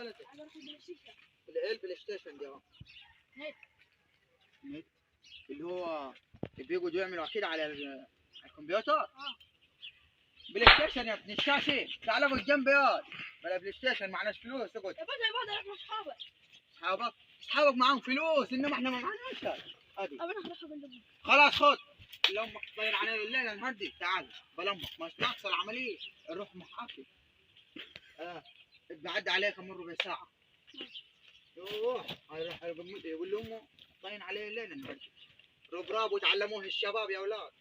ولدي؟ انا اروح البلاي ستيشن. البلاي ستيشن دي نت. نت اللي هو بيقعدوا يعملوا كده على الكمبيوتر. بلاي ستيشن يا ابن الشاشة، تعال اقعد جنبي يا بلا بلاي ستيشن معناش فلوس اقعد. يا بدر اروح مع اصحابك. اصحابك معاهم فلوس انما احنا ما معناش. ادي انا اروح اقول لهم. خلاص خد لامك تطير علينا الليله نهدي. تعال بلامك مش ناقصه العمليه. نروح محاكي. بعد عليك من ربع ساعه. يوه هيروح يقول لامه طين عليه الليله نهدي. ربراب وتعلموه الشباب يا اولاد.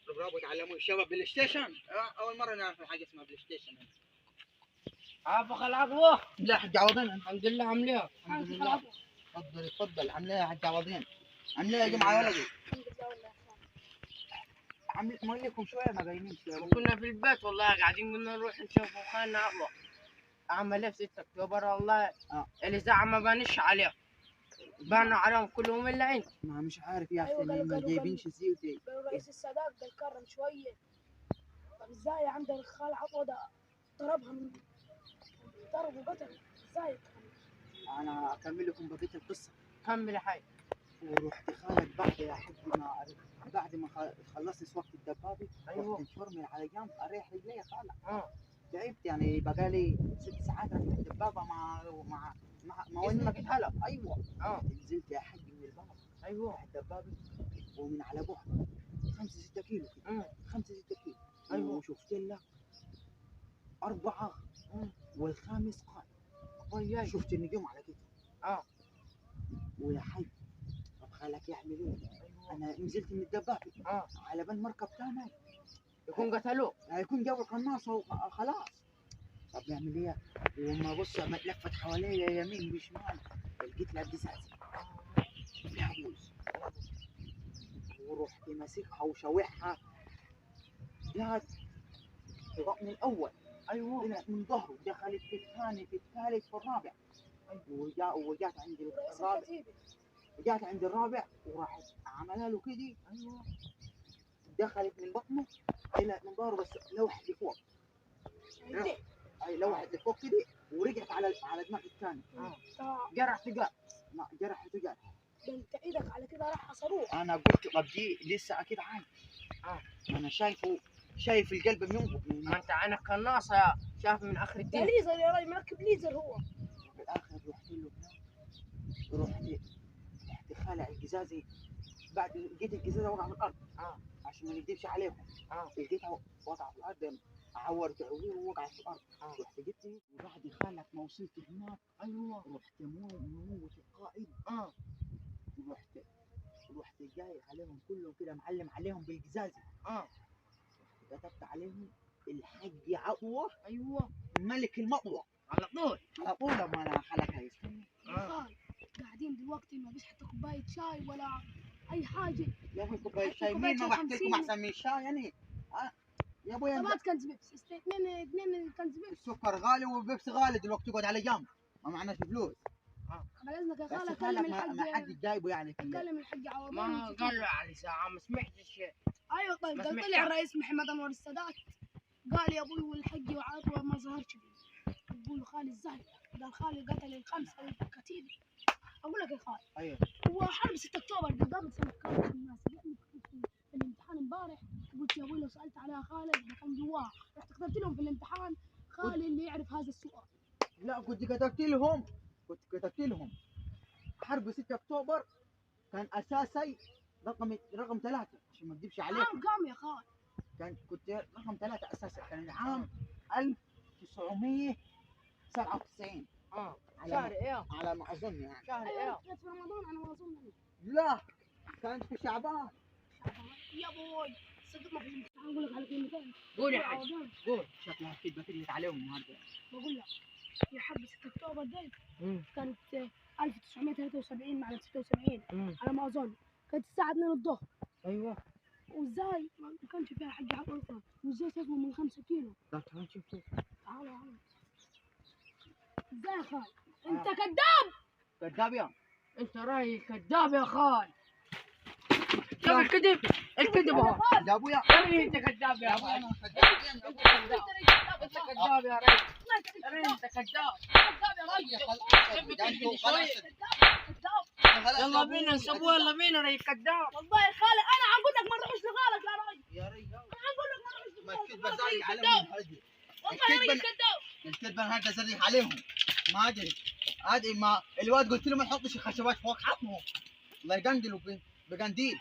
ربراب وتعلموه الشباب بلاي ستيشن. اول مره نعرف حاجه اسمها بلاي ستيشن. عافاك العفو. لا حق عوضين. الحمد لله عامل ايه؟ الحمد لله. تفضل عامل ايه يا حق عوضين؟ عامل ايه يا جماعه يا ولدي؟ الحمد لله والله. عامل لكم شويه ما باينين شويه. كنا في البيت والله قاعدين قلنا نروح نشوف خالنا عفو. عمل ايه في 6 اكتوبر والله. الاذاعه ما بانش عليه. بانوا عليهم كلهم الا انت. ما مش عارف يا اخي أيوة ما جايبينش زيوتي. قالوا رئيس السادات قال كرم شويه. طب ازاي عند الخال عطوه ده ضربها من ضرب وقتل ازاي؟ انا اكمل لكم بقيه القصه. كمل يا حي. ورحت خالد بعد ما خلصت سواقة الدبابة. أيوة. رحت انشرمل على جنب اريح رجلي يا خالد. تعبت يعني بقالي 6 ساعات راكب الدبابة ما وين ما قلت هلا. ايوه نزلت يا حق من الباب. ايوه الدبابة ومن على بعد 5 6 كيلو كده. 5 6 كيلو. ايوه. وشفت لك 4 والخامس قائم. شفت النجوم على كده. ويا حي طب خالك يعمل ايه؟ انا نزلت من الدبابه. على بال مركب ثاني يكون قتلوه. هيكون جو القناصه وخلاص. طب يعمل ايه؟ وما بص لفت حواليا يمين وشمال لقيت لها قزاز فيها بوز. ورحت ماسكها وشوحها. جات في بطن الاول. ايوه طلعت من ظهره دخلت في الثاني في الثالث في الرابع. وجات عند الرابع. جات عند الرابع وراحت عملها له كذي. ايوه دخلت من بطنه طلعت من ظهره بس لوحت لفوق. اي لوحت لفوق كذي ورجعت على دماغ الثاني. جرح ثقال. لا جرح ثقال. ده انت ايدك على كده راح صاروخ. انا قلت طب دي لسه اكيد عايش. انا شايف القلب بينبض من ما انت عينك قناصه شاف من اخر ده الدين. ليزر يا راجل مركب ليزر هو. في الاخر رحت له هناك. رحت خالع القزازه. بعد لقيت القزازه وقع في الارض. عشان ما نكذبش عليهم. لقيتها وقع في الارض. عورت عويه ووقعت في الارض. رحت جبت وبعد خالك ما وصلت هناك. ايوه رحت موت القائد. رحت جاي عليهم كلهم كده معلم عليهم بالقزازه. كتبت عليهم الحاج عطوه. ايوه ملك المطوه على طول لما انا خلك هيستنى. قاعدين دلوقتي ما فيش حتى كوبايه شاي ولا اي حاجه. يا ابوي كوبايه شاي مين ما بحكي لكم احسن من الشاي يعني. يا ابوي طبعا كنز بيبسي اثنين كنز بيبسي. السكر غالي والبيبسي غالي دلوقتي تقعد على جنب ما معناش فلوس. لازمك يا خالة بس خالك ما حد جايبه يعني في كلم الحاج عوضين. ما قال له على ساعه ما سمعتش شيء. ايوه طيب قال طلع الرئيس محمد انور السادات قال يا ابوي والحج وعطوه ما ظهرش فيه. يقول خالي ازاي؟ قال خالي قتل الخمسه والكتيبه. اقول لك يا خالي. ايوه هو حرب 6 اكتوبر دي قامت سنه كام الناس؟ يعني كنت في الامتحان امبارح قلت يا ابوي لو سالت عليها خالد ده كان جواه. رحت كتبت لهم في الامتحان خالي اللي يعرف هذا السؤال. لا كنت كتبت لهم حرب 6 اكتوبر كان اساسي رقم 3 عشان ما اكذبش عليكم. قام يا خالد. كنت رقم 3 اساسا كان عام 1997. شهر ايه؟ على ما اظن يعني. شهر ايه؟ كانت في رمضان انا ما اظن. لا كانت في شعبان. يا ابوي صدق ما في الامتحان اقول لك على كلمتين. قول يا حاج قول. شكلها اكيد بتقلت عليهم النهارده. بقول لك في حرب 6 اكتوبر دي كانت 1973 مع 76 على ما اظن. كانت الساعه 2 الظهر. ايوه وازاي ما كانش فيها حاجه عطوه اصلا وازاي شافوا من 5 كيلو. لا تعال شوف تعالوا ازاي يا خال انت كذاب. كذاب يا انت راي كذاب يا خال. شوف الكذب. الكذب اهو. يا ابويا يا ريت انت كذاب يا ريس. انت كذاب يا ريس. يا ريت انت كذاب. يلا بينا نسوي، يلا بينا ريت كذاب. والله يا خالي انا اقول لك ما نروحش لخالك يا راجل. يا رجال انا اقول لك ما نروحش ما لخالك. الكذبة زايد عليهم هذه. والله يا راجل كذاب. الكذبة هذا زريح عليهم. ما ادري عادي، ما الواد قلت له ما يحطش الخشبات فوق حطهم. الله يقندلوا بقنديل.